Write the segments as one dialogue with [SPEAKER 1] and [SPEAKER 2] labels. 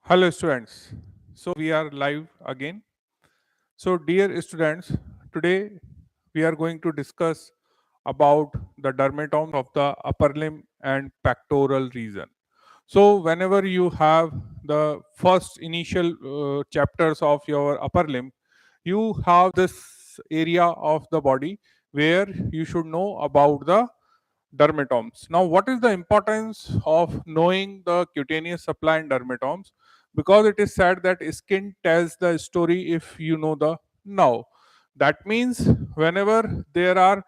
[SPEAKER 1] Hello students. So we are live again. So dear students, today we are going to discuss about the dermatomes of the upper limb and pectoral region. So whenever you have the first initial chapters of your upper limb, you have this area of the body where you should know about the dermatomes. Now, what is the importance of knowing the cutaneous supply and dermatomes? Because it is said that skin tells the story if you know the now. That means whenever there are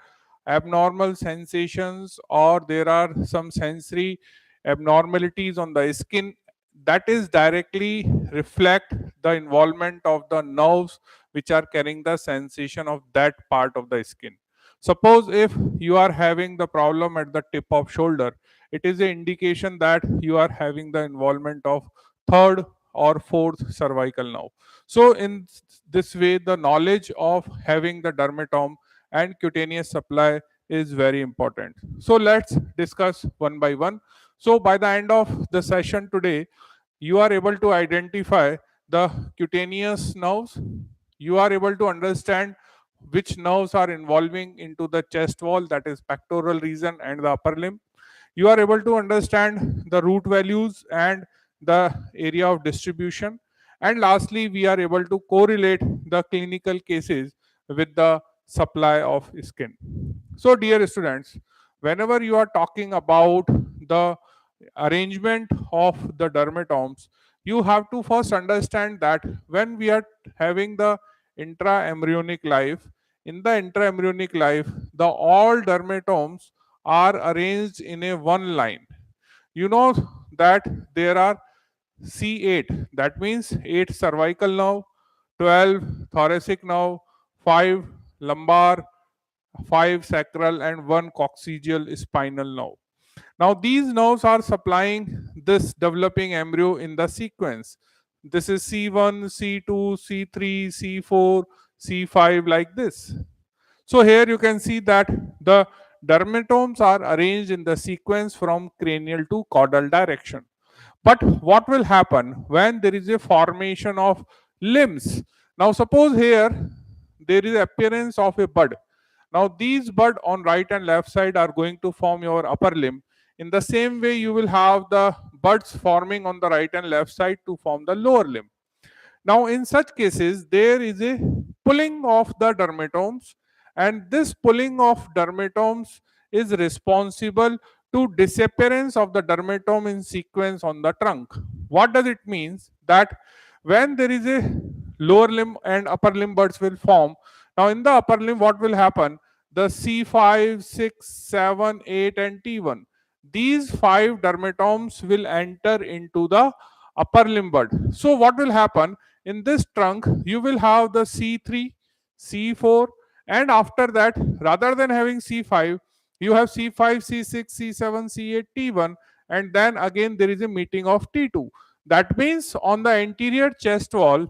[SPEAKER 1] abnormal sensations or there are some sensory abnormalities on the skin, that is directly reflect the involvement of the nerves which are carrying the sensation of that part of the skin. Suppose if you are having the problem at the tip of shoulder, it is an indication that you are having the involvement of third or fourth cervical nerve. So in this way, the knowledge of having the dermatome and cutaneous supply is very important. So let's discuss one by one. So by the end of the session today, you are able to identify the cutaneous nerves. You are able to understand which nerves are involving into the chest wall, that is pectoral region and the upper limb. You are able to understand the root values and the area of distribution. And lastly, we are able to correlate the clinical cases with the supply of skin. So dear students, whenever you are talking about the arrangement of the dermatomes, you have to first understand that when we are having the intraembryonic life, in the intraembryonic life, the all dermatomes are arranged in a one line. You know that there are C8, that means 8 cervical nerve, 12 thoracic nerve, 5 lumbar, 5 sacral, and 1 coccygeal spinal nerve. Now, these nerves are supplying this developing embryo in the sequence. This is C1, C2, C3, C4, C5, like this. So, here you can see that the dermatomes are arranged in the sequence from cranial to caudal direction. But what will happen when there is a formation of limbs? Now, suppose here there is appearance of a bud. Now, these bud on right and left side are going to form your upper limb. In the same way, you will have the buds forming on the right and left side to form the lower limb. Now, in such cases, there is a pulling of the dermatomes, and this pulling of dermatomes is responsible to disappearance of the dermatome in sequence on the trunk. What does it mean? That when there is a lower limb and upper limb buds will form. Now, in the upper limb, what will happen? The C5, 6, 7, 8, and T1. These 5 dermatomes will enter into the upper limb bud. So, what will happen? In this trunk, you will have the C3, C4, and after that, rather than having C5, you have C5, C6, C7, C8, T1, and then again there is a meeting of T2. That means on the anterior chest wall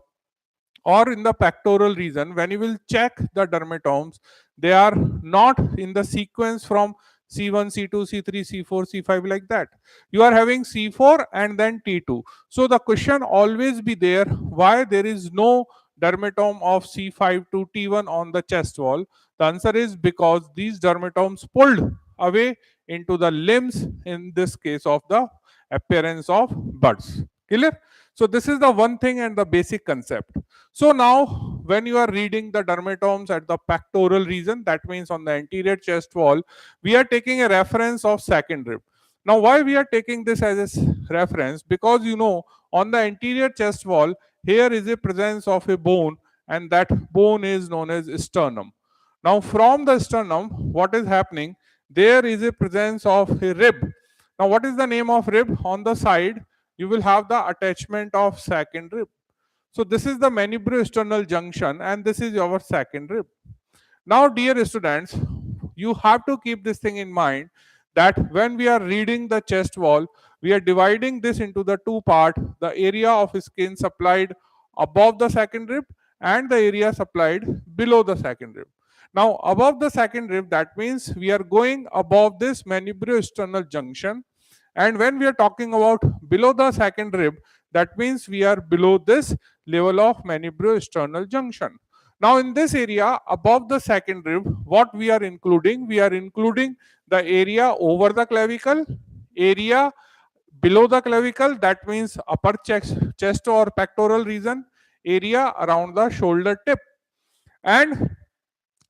[SPEAKER 1] or in the pectoral region, when you will check the dermatomes, they are not in the sequence from C1, C2, C3, C4, C5, like that. You are having C4 and then T2. So the question always be there, why there is no dermatome of C5 to T1 on the chest wall? The answer is because these dermatomes pulled away into the limbs, in this case of the appearance of buds. Clear? So this is the one thing and the basic concept. So now when you are reading the dermatomes at the pectoral region, that means on the anterior chest wall, we are taking a reference of second rib. Now why we are taking this as a reference? Because you know on the anterior chest wall, here is a presence of a bone, and that bone is known as sternum. Now from the sternum, what is happening? There is a presence of a rib. Now what is the name of rib? On the side, you will have the attachment of second rib. So this is the mandibulosternal junction, and this is your second rib. Now, dear students, you have to keep this thing in mind that when we are reading the chest wall, we are dividing this into the two part, the area of skin supplied above the second rib and the area supplied below the second rib. Now, above the second rib, that means we are going above this mandibulosternal junction, and when we are talking about below the second rib, That means we are below this level of manibro-sternal junction. Now in this area above the second rib, what we are including? We are including the area over the clavicle, area below the clavicle, that means upper chest or pectoral region, area around the shoulder tip. And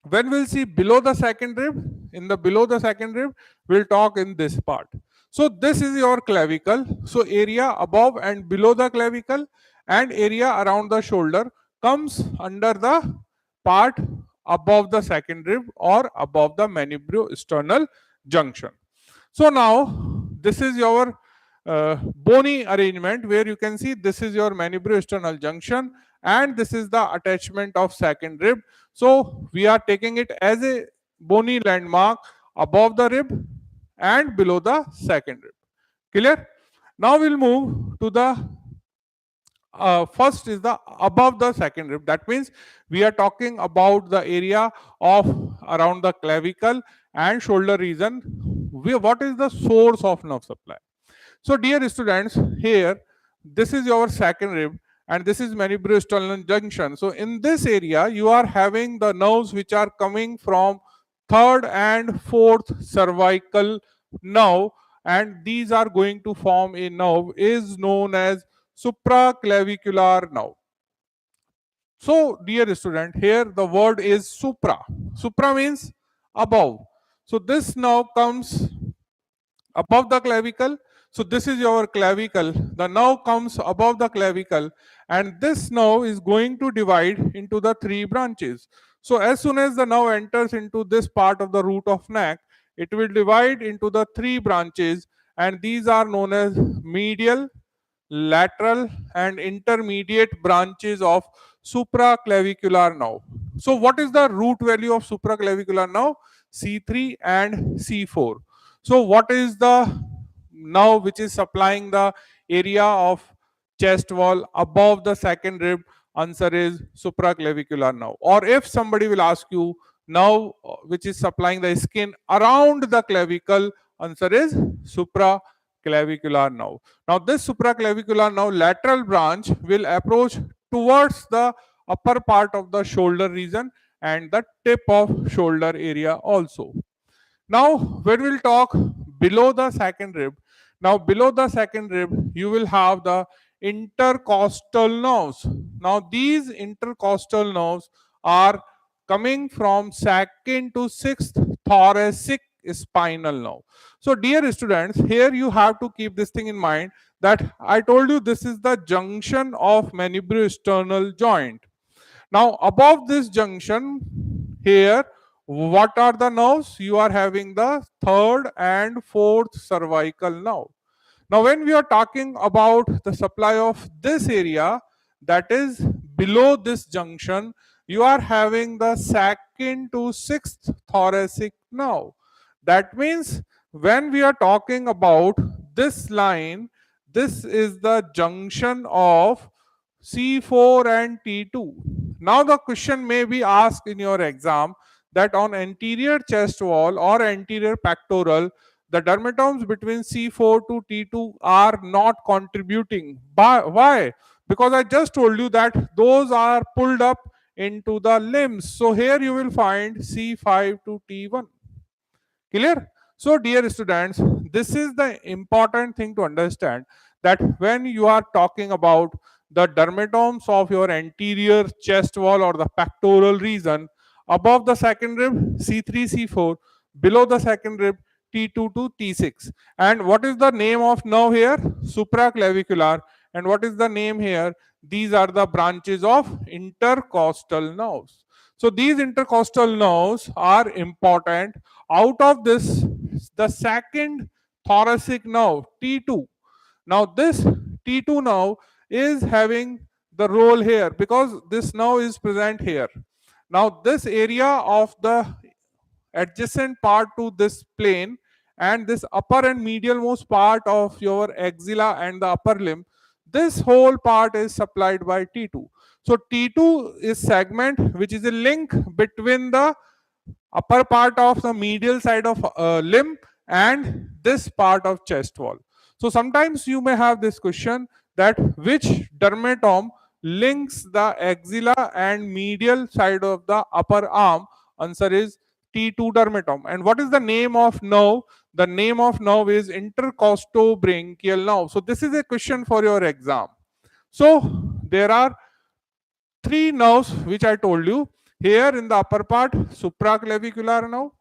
[SPEAKER 1] when we'll see below the second rib, in the below the second rib, we'll talk in this part. So this is your clavicle. So area above and below the clavicle and area around the shoulder comes under the part above the second rib or above the manibro-sternal junction. So now this is your bony arrangement, where you can see this is your manibro-sternal junction and this is the attachment of second rib. So we are taking it as a bony landmark above the rib and below the second rib. Clear? Now we'll move to the first is the above the second rib. That means we are talking about the area of around the clavicle and shoulder region. What is the source of nerve supply? So dear students, here this is your second rib and this is manibro-sternal junction. So in this area you are having the nerves which are coming from third and fourth cervical nerve, and these are going to form a nerve is known as supraclavicular nerve. So dear student, here the word is supra. Supra means above. So this nerve comes above the clavicle. So this is your clavicle. The nerve comes above the clavicle and this nerve is going to divide into the three branches. So as soon as the nerve enters into this part of the root of neck, it will divide into the three branches, and these are known as medial, lateral and intermediate branches of supraclavicular nerve. So what is the root value of supraclavicular nerve? C3 and C4. So what is the nerve which is supplying the area of chest wall above the second rib? Answer is supraclavicular nerve. Or if somebody will ask you nerve which is supplying the skin around the clavicle, answer is supraclavicular nerve. Now this supraclavicular nerve lateral branch will approach towards the upper part of the shoulder region and the tip of shoulder area also. Now when we'll talk below the second rib, now below the second rib you will have the intercostal nerves. Now these intercostal nerves are coming from second to sixth thoracic spinal nerve. So dear students, here you have to keep this thing in mind, that I told you this is the junction of manibro-sternal joint. Now above this junction, here what are the nerves? You are having the third and fourth cervical nerve. Now when we are talking about the supply of this area, that is below this junction, you are having the second to sixth thoracic nerve. That means when we are talking about this line, this is the junction of C4 and T2. Now the question may be asked in your exam that on anterior chest wall or anterior pectoral, the dermatomes between C4 to T2 are not contributing. Why? Because I just told you that those are pulled up into the limbs. So here you will find C5 to T1. Clear? So dear students, this is the important thing to understand, that when you are talking about the dermatomes of your anterior chest wall or the pectoral region, above the second rib C3, C4, below the second rib T2 to T6. And what is the name of nerve here? Supraclavicular. And what is the name here? These are the branches of intercostal nerves. So these intercostal nerves are important. Out of this, the second thoracic nerve, T2. Now this T2 nerve is having the role here because this nerve is present here. Now this area of the adjacent part to this plane and this upper and medial most part of your axilla and the upper limb, this whole part is supplied by T2. So T2 is segment which is a link between the upper part of the medial side of limb and this part of chest wall. So sometimes you may have this question that which dermatome links the axilla and medial side of the upper arm? Answer is T2 dermatome. And what is the name of nerve? The name of nerve is intercostobranchial nerve. So this is a question for your exam. So there are three nerves which I told you. Here in the upper part, supraclavicular nerve.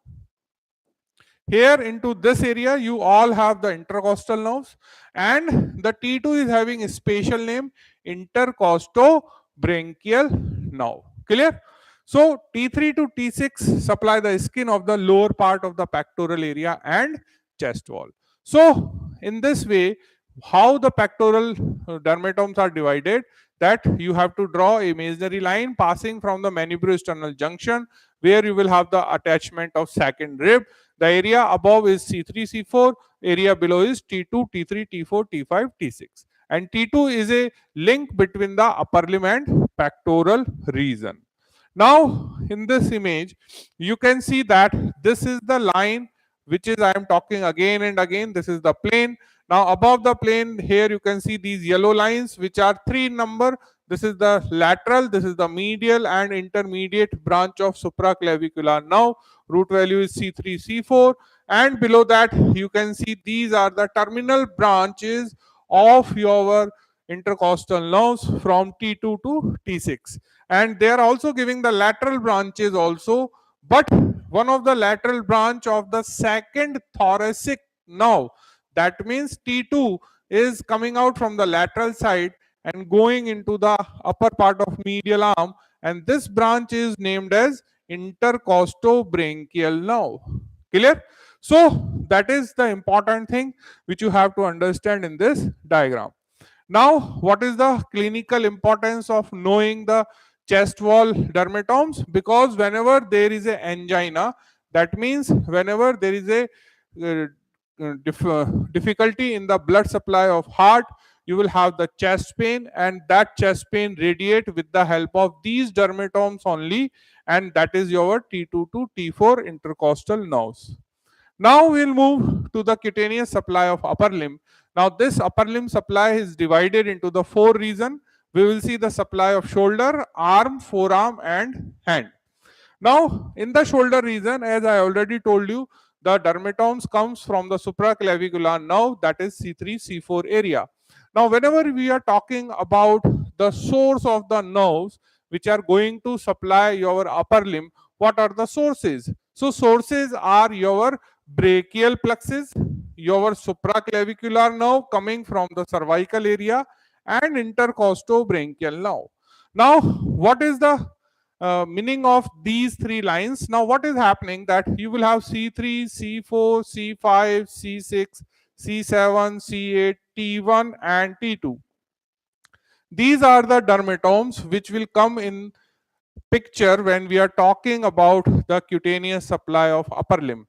[SPEAKER 1] Here into this area, you all have the intercostal nerves, and the T2 is having a spatial name, intercostobranchial nerve. Clear? So T3 to T6 supply the skin of the lower part of the pectoral area and chest wall. So in this way, how the pectoral dermatomes are divided, that you have to draw a imaginary line passing from the mandibulosternal junction, where you will have the attachment of second rib. The area above is C3, C4, area below is T2, T3, T4, T5, T6. And T2 is a link between the upper limb and pectoral region. Now, in this image, you can see that this is the line which is I am talking again and again. This is the plane. Now, above the plane, here you can see these yellow lines which are 3 in number. This is the lateral, this is the medial and intermediate branch of supraclavicular. Now, root value is C3, C4, and below that you can see these are the terminal branches of your intercostal nerves from T2 to T6, and they are also giving the lateral branches also, but one of the lateral branch of the second thoracic nerve, that means T2 is coming out from the lateral side and going into the upper part of medial arm, and this branch is named as intercostobranchial nerve. Clear? So that is the important thing which you have to understand in this diagram. Now, what is the clinical importance of knowing the chest wall dermatomes? Because whenever there is a angina, that means whenever there is a difficulty in the blood supply of heart, you will have the chest pain, and that chest pain radiate with the help of these dermatomes only, and that is your T2 to T4 intercostal nerves. Now we'll move to the cutaneous supply of upper limb. Now this upper limb supply is divided into the 4 regions. We will see the supply of shoulder, arm, forearm and hand. Now in the shoulder region, as I already told you, the dermatomes comes from the supraclavicular nerve, that is C3, C4 area. Now whenever we are talking about the source of the nerves which are going to supply your upper limb, what are the sources? So sources are your brachial plexus, your supraclavicular nerve coming from the cervical area, and intercostobranchial nerve. Now what is the meaning of these 3 lines? Now what is happening, that you will have C3, C4, C5, C6, C7, C8, T1 and T2. These are the dermatomes which will come in picture when we are talking about the cutaneous supply of upper limb.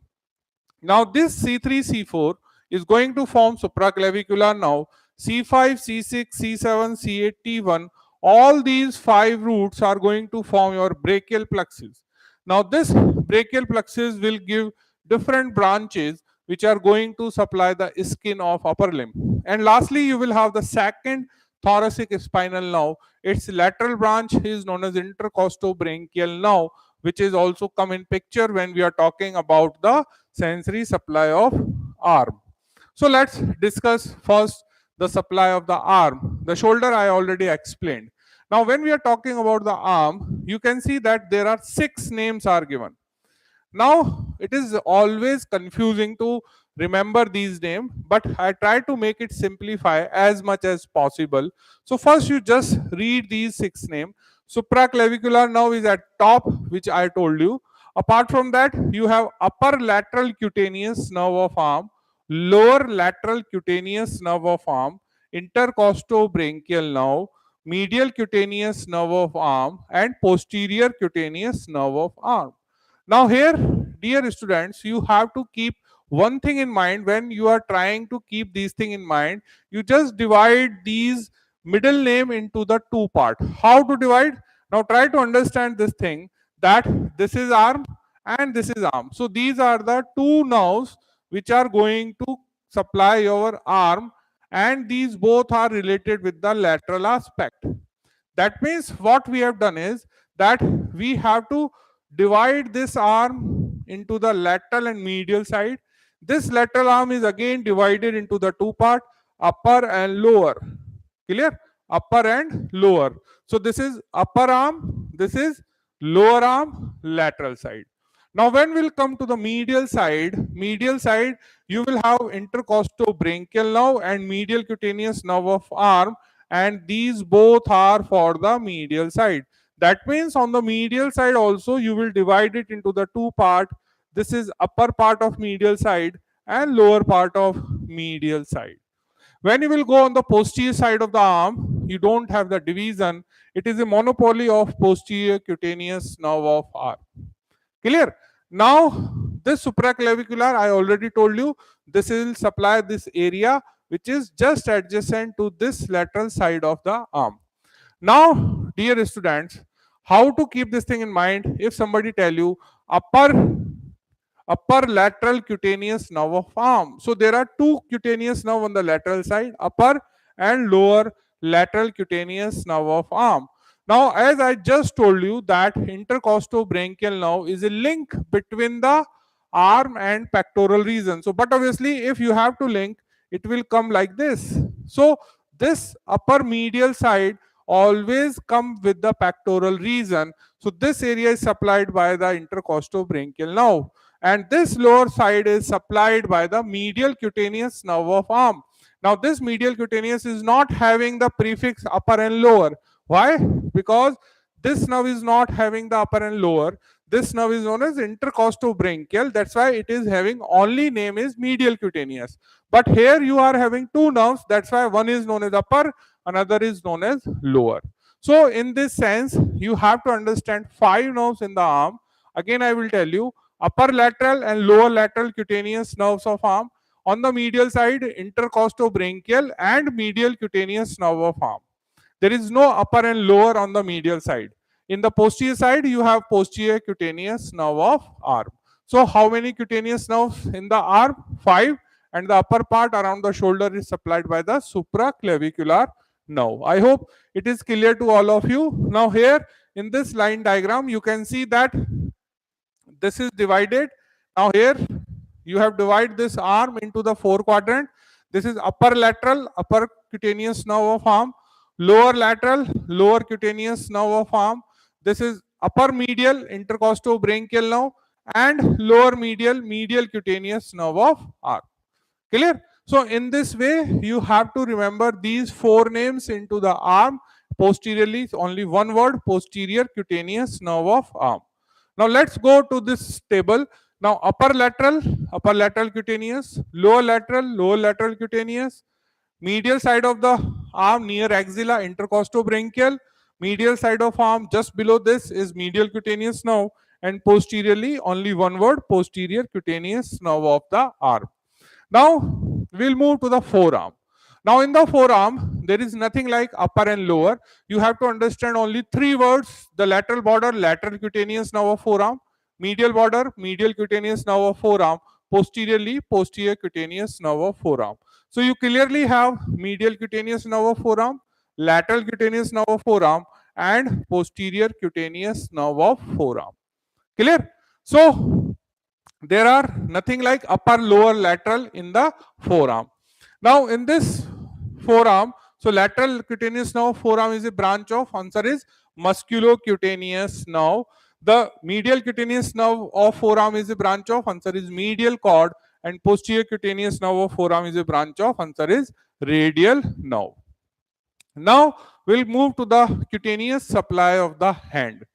[SPEAKER 1] Now this C3, C4 is going to form supraclavicular nerve. C5, C6, C7, C8, T1, all these 5 roots are going to form your brachial plexus. Now this brachial plexus will give different branches which are going to supply the skin of upper limb. And lastly, you will have the second thoracic spinal nerve. Its lateral branch is known as intercostobranchial nerve, which is also come in picture when we are talking about the sensory supply of arm. So let's discuss first the supply of the arm. The shoulder I already explained. Now when we are talking about the arm, you can see that there are 6 names are given. Now it is always confusing to remember these names, but I try to make it simplify as much as possible. So first you just read these 6 names. Supraclavicular nerve is at top, which I told you. Apart from that, you have upper lateral cutaneous nerve of arm, lower lateral cutaneous nerve of arm, intercostobranchial nerve, medial cutaneous nerve of arm, and posterior cutaneous nerve of arm. Now here, dear students, you have to keep one thing in mind when you are trying to keep these things in mind. You just divide these middle name into the 2 part. How to divide? Now try to understand this thing, that this is arm and this is arm. So these are the 2 nerves which are going to supply your arm, and these both are related with the lateral aspect. That means what we have done is that we have to divide this arm into the lateral and medial side. This lateral arm is again divided into the two part, upper and lower. Clear? Upper and lower. So this is upper arm, this is lower arm, lateral side. Now when we'll come to the medial side you will have intercostal brachial nerve and medial cutaneous nerve of arm, and these both are for the medial side. That means on the medial side also you will divide it into the two part. This is upper part of medial side and lower part of medial side. When you will go on the posterior side of the arm, you don't have the division. It is a monopoly of posterior cutaneous nerve of arm. Clear? Now, this supraclavicular, I already told you, this will supply this area which is just adjacent to this lateral side of the arm. Now, dear students, how to keep this thing in mind? If somebody tell you upper lateral cutaneous nerve of arm. So there are two cutaneous nerve on the lateral side, upper and lower lateral cutaneous nerve of arm. Now, as I just told you that intercostal brachial nerve is a link between the arm and pectoral region. So, but obviously, if you have to link, it will come like this. So, this upper medial side always come with the pectoral region. So, this area is supplied by the intercostal brachial nerve, and this lower side is supplied by the medial cutaneous nerve of arm. Now, this medial cutaneous is not having the prefix upper and lower. Why? Because this nerve is not having the upper and lower. This nerve is known as intercostal brachial. That's why it is having only name is medial cutaneous. But here you are having two nerves. That's why one is known as upper, another is known as lower. So in this sense, you have to understand 5 nerves in the arm. Again, I will tell you upper lateral and lower lateral cutaneous nerves of arm. On the medial side, intercostal brachial and medial cutaneous nerve of arm. There is no upper and lower on the medial side. In the posterior side, you have posterior cutaneous nerve of arm. So how many cutaneous nerves in the arm? 5, and the upper part around the shoulder is supplied by the supraclavicular nerve. I hope it is clear to all of you. Now here in this line diagram, you can see that this is divided. Now here you have divided this arm into the 4 quadrant. This is upper lateral, upper cutaneous nerve of arm, lower lateral, lower cutaneous nerve of arm. This is upper medial, intercostal brachial nerve, and lower medial, medial cutaneous nerve of arm. Clear? So in this way, you have to remember these 4 names into the arm. Posteriorly, only one word, posterior cutaneous nerve of arm. Now let's go to this table. Now upper lateral cutaneous, lower lateral cutaneous, medial side of the arm near axilla, intercostal brachial, medial side of arm just below this is medial cutaneous nerve, and posteriorly only one word, posterior cutaneous nerve of the arm. Now we'll move to the forearm. Now in the forearm, there is nothing like upper and lower. You have to understand only 3 words: the lateral border, lateral cutaneous nerve of forearm; medial border, medial cutaneous nerve of forearm; posteriorly, posterior cutaneous nerve of forearm. So you clearly have medial cutaneous nerve of forearm, lateral cutaneous nerve of forearm, and posterior cutaneous nerve of forearm. Clear? So there are nothing like upper, lower, lateral in the forearm. Now in this forearm, so lateral cutaneous nerve of forearm is a branch of, answer is musculocutaneous nerve. The medial cutaneous nerve of forearm is a branch of, answer is medial cord, and posterior cutaneous nerve of forearm is a branch of, answer is radial nerve. Now we'll move to the cutaneous supply of the hand.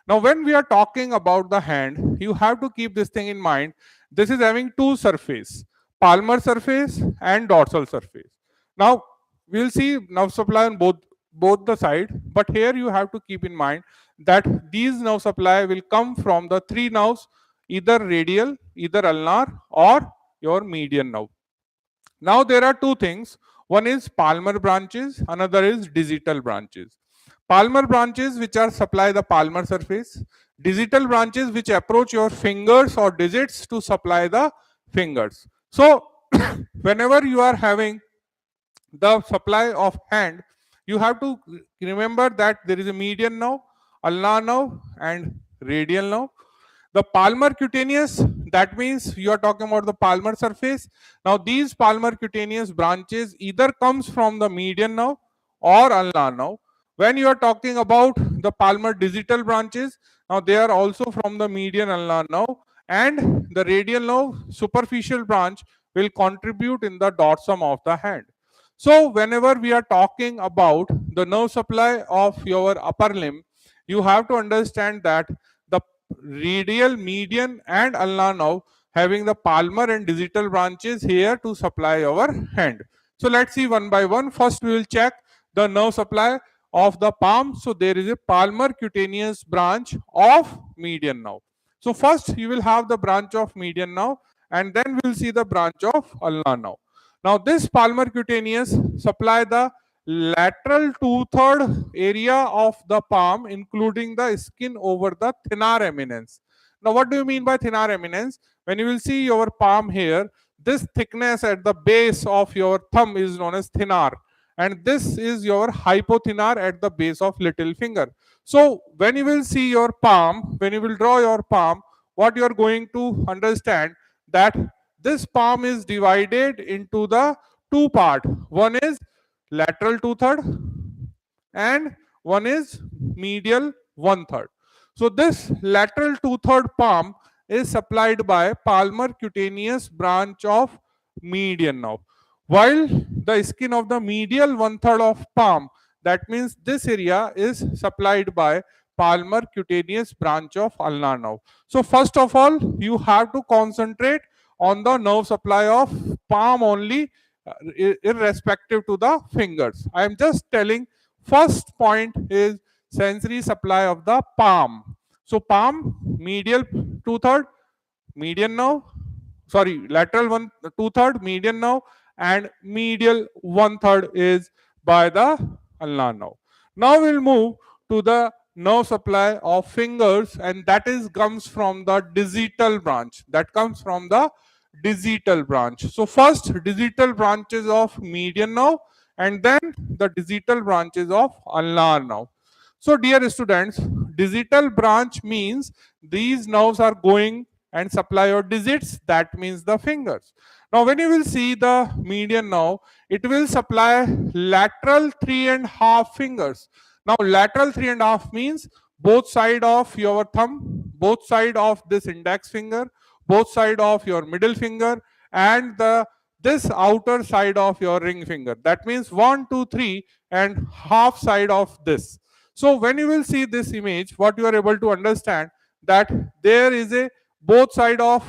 [SPEAKER 1] Now when we are talking about the hand, you have to keep this thing in mind. This is having 2 surfaces, palmar surface and dorsal surface. Now we'll see nerve supply on both the side, but here you have to keep in mind that these nerve supply will come from the 3 nerves, either radial, either ulnar, or your median nerve. Now there are 2 things. One is palmar branches, another is digital branches. Palmar branches which are supply the palmar surface, digital branches which approach your fingers or digits to supply the fingers. So whenever you are having the supply of hand, you have to remember that there is a median nerve, ulnar nerve, and radial nerve. The palmar cutaneous, that means you are talking about the palmar surface. Now these palmar cutaneous branches either comes from the median nerve or ulnar nerve. When you are talking about the palmar digital branches, now they are also from the median ulnar nerve, and the radial nerve superficial branch will contribute in the dorsum of the hand. So whenever we are talking about the nerve supply of your upper limb, you have to understand that the radial, median, and ulnar nerve having the palmar and digital branches here to supply our hand. So let's see one by one. First we will check the nerve supply of the palm. So there is a palmar cutaneous branch of median nerve. So first you will have the branch of median nerve, and then we will see the branch of ulnar nerve. Now this palmar cutaneous supply the lateral two-third area of the palm, including the skin over the thenar eminence. Now what do you mean by thenar eminence? When you will see your palm here, this thickness at the base of your thumb is known as thenar, and this is your hypothenar at the base of little finger. So when you will see your palm, when you will draw your palm, what you are going to understand that this palm is divided into the two part. One is lateral two-third and one is medial one-third. So this lateral two-third palm is supplied by palmar cutaneous branch of median nerve, while the skin of the medial one-third of palm, that means this area, is supplied by palmar cutaneous branch of ulnar nerve. So first of all, you have to concentrate on the nerve supply of palm only, irrespective to the fingers. I am just telling first point is sensory supply of the palm. So palm, medial two-third, median nerve, sorry, lateral one two-third, median nerve, and medial one-third is by the ulnar nerve. Now we'll move to the nerve supply of fingers, and that is comes from the digital branch. That comes from the digital branch. So first digital branches of median nerve, and then the digital branches of ulnar nerve. So dear students, digital branch means these nerves are going and supply your digits, that means the fingers. Now when you will see the median nerve, it will supply lateral 3.5 fingers. Now lateral 3.5 means both side of your thumb, both side of this index finger, both side of your middle finger, and the this outer side of your ring finger. That means 1, 2, 3 and half side of this. So when you will see this image, what you are able to understand that there is a both side of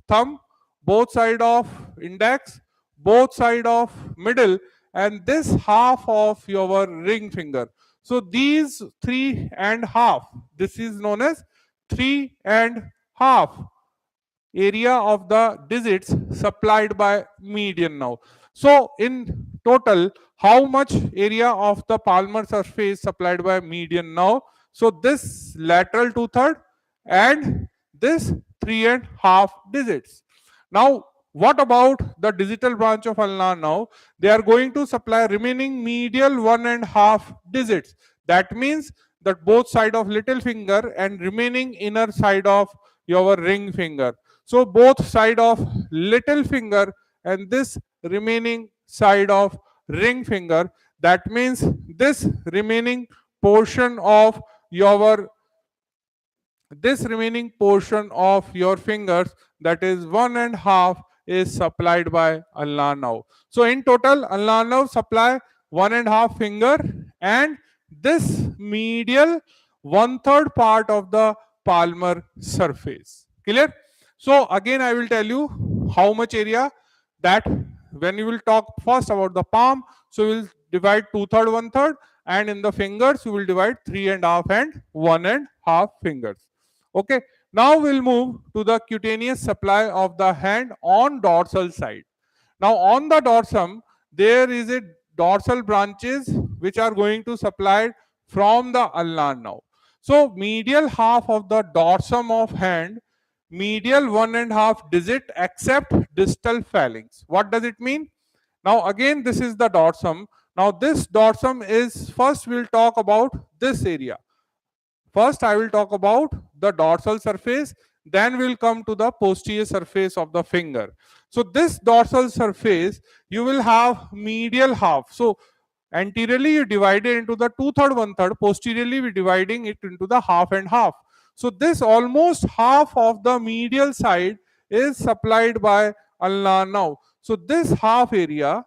[SPEAKER 1] thumb, both side of index, both side of middle, and this half of your ring finger. So these 3.5, this is known as 3.5 area of the digits supplied by median nerve. So in total, how much area of the palmar surface supplied by median nerve? So this lateral two-third and this 3.5 digits. Now what about the digital branch of ulnar nerve? They are going to supply remaining medial 1.5 digits. That means that both side of little finger and remaining inner side of your ring finger. So both side of little finger and this remaining side of ring finger, that means this remaining portion of your fingers, that is 1.5, is supplied by ulnar nerve. So in total, ulnar nerve supply 1.5 finger and this medial one-third part of the palmar surface. Clear? So again I will tell you how much area, that when you will talk first about the palm, so we will divide 2/3, 1/3, and in the fingers we will divide 3.5 and 1.5 fingers. Okay, now we'll move to the cutaneous supply of the hand on dorsal side. Now on the dorsum, there is a dorsal branches which are going to supply from the ulnar nerve. So medial half of the dorsum of hand, medial 1.5 digit except distal phalanx. What does it mean? Now again, this is the dorsum. Now this dorsum is, first we'll talk about this area. First, I will talk about the dorsal surface, then we'll come to the posterior surface of the finger. So this dorsal surface, you will have medial half. So anteriorly you divide it into the 2/3, 1/3. Posteriorly we dividing it into the half and half. So this almost half of the medial side is supplied by ulnar nerve. So this half area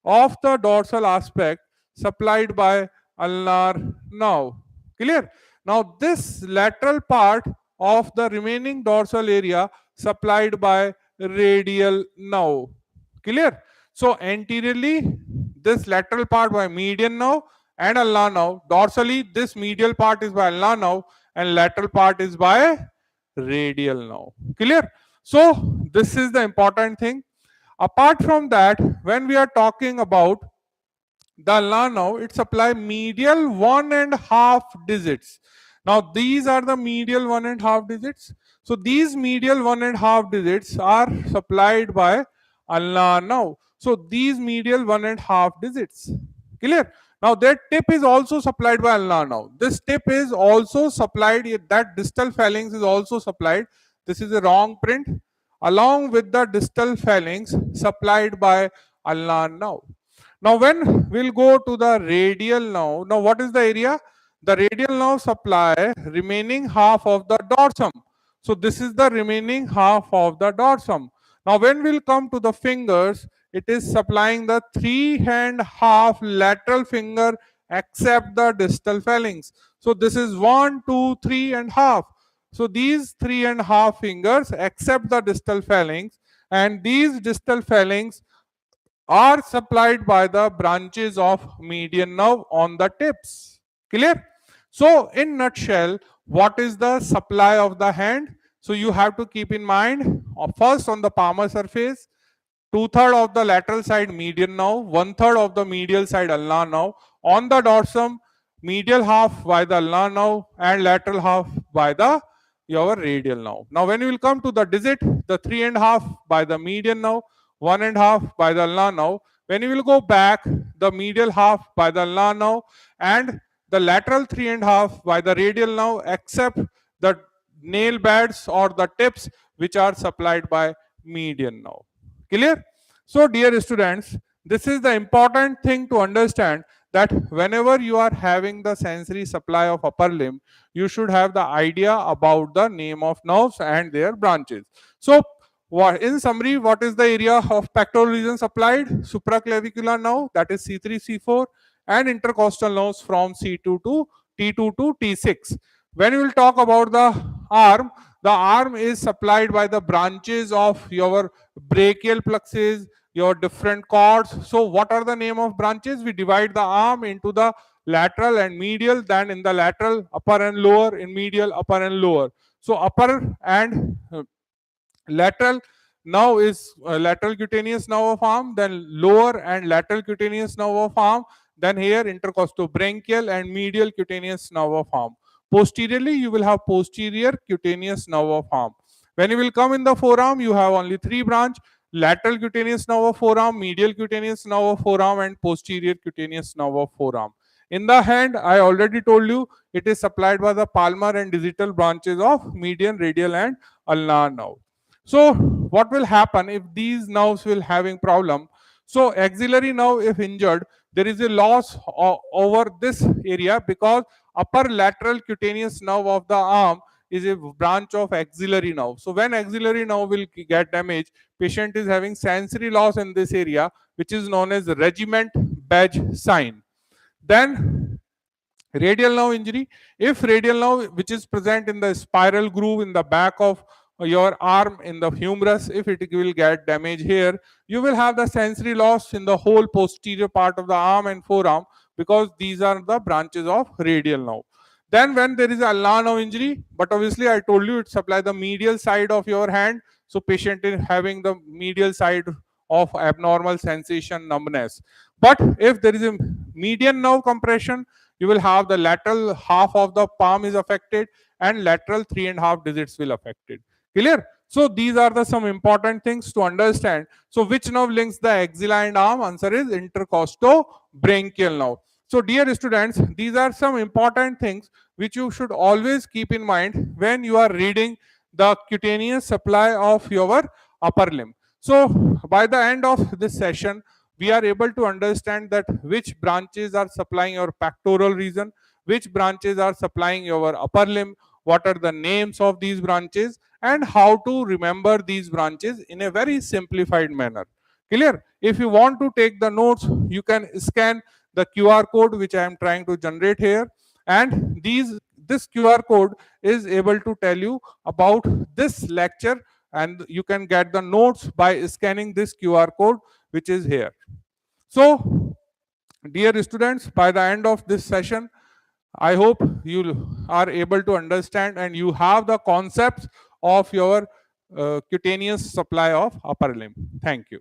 [SPEAKER 1] of the dorsal aspect supplied by ulnar nerve. Clear? Now this lateral part of the remaining dorsal area supplied by radial nerve. Clear? So anteriorly this lateral part by median nerve and ulnar nerve. Dorsally this medial part is by ulnar nerve and lateral part is by radial nerve. Clear? So this is the important thing. Apart from that, when we are talking about the ulnar nerve, it supply medial 1.5 digits. Now these are the medial 1.5 digits. So these medial 1.5 digits are supplied by ulnar nerve. So these medial 1.5 digits. Clear? Now that tip is also supplied by ulnar nerve. This tip is also supplied, that distal phalanx is also supplied. This is a wrong print. Along with the distal phalanx supplied by ulnar nerve. Now when we'll go to the radial nerve, now what is the area? The radial nerve supply remaining half of the dorsum. So this is the remaining half of the dorsum. Now when we'll come to the fingers, it is supplying the 3.5 lateral finger except the distal phalanx. So this is 1, 2, 3.5. So these 3.5 fingers except the distal phalanx, and these distal phalanx are supplied by the branches of median nerve on the tips. Clear? So in nutshell, what is the supply of the hand? So you have to keep in mind, first on the palmar surface, 2/3 of the lateral side median nerve, 1/3 of the medial side ulnar nerve. On the dorsum, medial half by the ulnar nerve and lateral half by the your radial nerve. Now when you will come to the digit, the 3.5 by the median nerve, 1.5 by the ulnar nerve. When you will go back, the medial half by the ulnar nerve and the lateral 3.5 by the radial nerve, except the nail beds or the tips which are supplied by median nerve. Clear? So dear students, this is the important thing to understand, that whenever you are having the sensory supply of upper limb, you should have the idea about the name of nerves and their branches. So in summary, what is the area of pectoral region supplied? Supraclavicular nerve, that is C3, C4, and intercostal nerves from C2 to T2 to T6. When we will talk about the arm is supplied by the branches of your brachial plexus, your different cords. So what are the name of branches? We divide the arm into the lateral and medial, then in the lateral upper and lower, in medial upper and lower. So upper and lateral now is lateral cutaneous nerve of arm, then lower and lateral cutaneous nerve of arm, then here intercostal branchial and medial cutaneous nerve of arm. Posteriorly you will have posterior cutaneous nerve of arm. When you will come in the forearm, you have only 3 branch: lateral cutaneous nerve of forearm, medial cutaneous nerve of forearm, and posterior cutaneous nerve of forearm. In the hand, I already told you, it is supplied by the palmar and digital branches of median, radial, and ulnar nerve. So what will happen if these nerves will having problem? So axillary nerve if injured, there is a loss over this area, because upper lateral cutaneous nerve of the arm is a branch of axillary nerve. So when axillary nerve will get damaged, patient is having sensory loss in this area, which is known as regiment badge sign. Then radial nerve injury, if radial nerve which is present in the spiral groove in the back of your arm in the humerus, if it will get damage here, you will have the sensory loss in the whole posterior part of the arm and forearm, because these are the branches of radial nerve. Then when there is a ulnar nerve injury, but obviously I told you it supply the medial side of your hand, so patient is having the medial side of abnormal sensation, numbness. But if there is a median nerve compression, you will have the lateral half of the palm is affected and lateral 3.5 digits will affected. Clear? So these are the some important things to understand. So which nerve links the axilla and arm? Answer is intercostobranchial nerve. So dear students, these are some important things which you should always keep in mind when you are reading the cutaneous supply of your upper limb. So by the end of this session, we are able to understand that which branches are supplying your pectoral region, which branches are supplying your upper limb, what are the names of these branches, and how to remember these branches in a very simplified manner. Clear? If you want to take the notes, you can scan the QR code which I am trying to generate here, and this QR code is able to tell you about this lecture, and you can get the notes by scanning this QR code which is here. So dear students, by the end of this session, I hope you are able to understand and you have the concepts of your cutaneous supply of upper limb. Thank you.